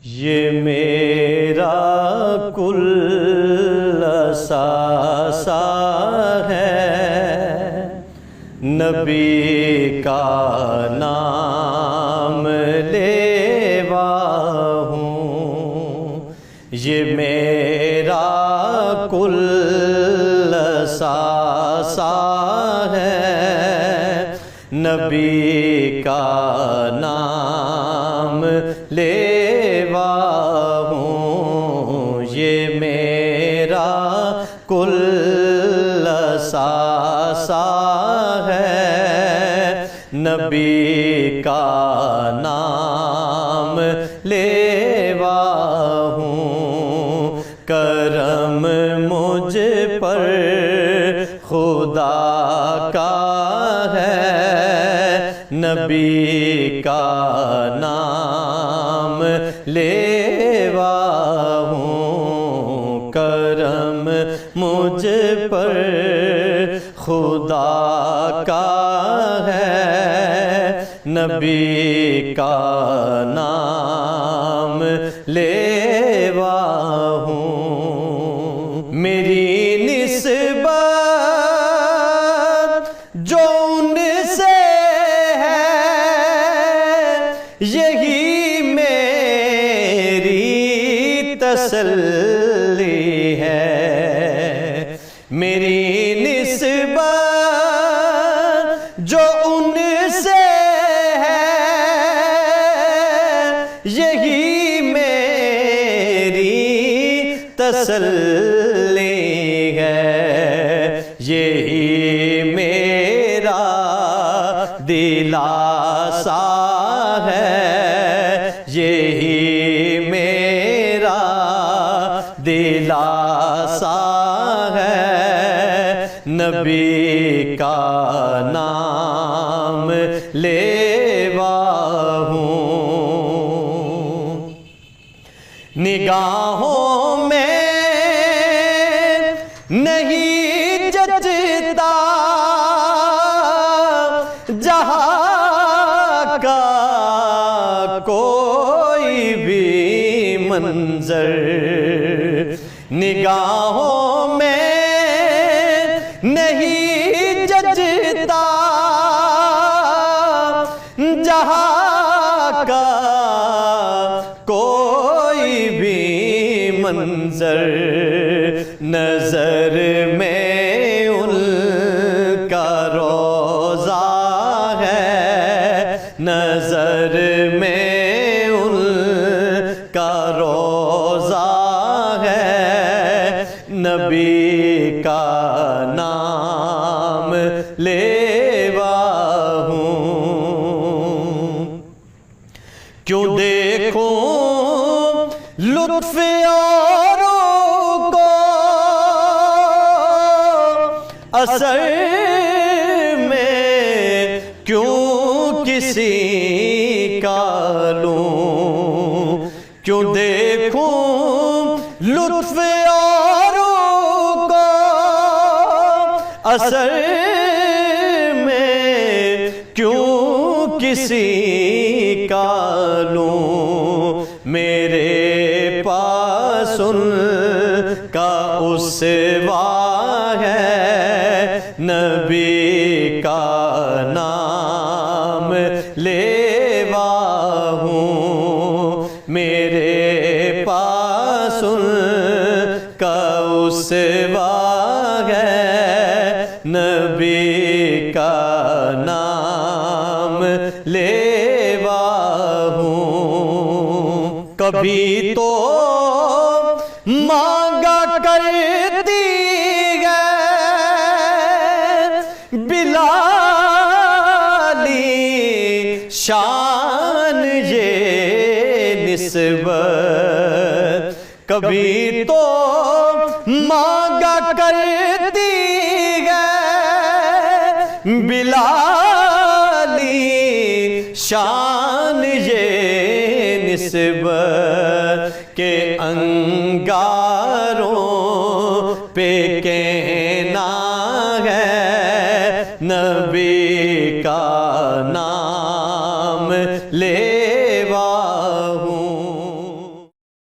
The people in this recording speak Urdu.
یہ میرا کل اثاثہ ہے، نبی کا نام لیوا ہوں۔ یہ میرا کل اثاثہ ہے، نبی کا نام لیوا ہوں۔ یہ میرا کل اثاثہ ہے، نبی کا نام لیوا ہوں۔ کرم مجھ پر خدا کا ہے، نبی کا نام لیوا ہوں۔ کرم مجھ پر خدا کا ہے، نبی کا نام لیوا ہوں۔ میری نسبت جو ان سے ہے، یہی میری تسلی ہے۔ میری نسبت جو ان سے ہے، یہی میری تسلی ہے۔ یہی میرا دلاسا ہے، یہی میرا دلاسا ہے، نبی کا نام لیوا ہوں۔ نگاہوں میں نہیں جچتا جہاں کا کوئی بھی منظر، نگاہوں میں نہیں جچتا جہاں کا کوئی بھی منظر۔ نظر میں ان کا روضہ ہے، نظر میں ان کا روضہ ہے، نبی کا نام لیوا ہوں۔ کیوں دیکھوں لطف اوروں کو، اثر میں کیوں کسی کا لوں۔ کیوں دیکھوں لطف اوروں کو، اثر میں کیوں کسی کا لوں۔ میرے پاس ان کا اسوہ ہے، نبی کا نام لیوا ہوں۔ میرے پاس ان کا اسوہ ہے، نبی کا نام لیوا ہوں۔ کبھی تو مانگا کرتی ہے بلالی شان یہ نسبت، کبھی تو مانگا کرتی ہے بلالی شان یہ نسبت، کہ انگاروں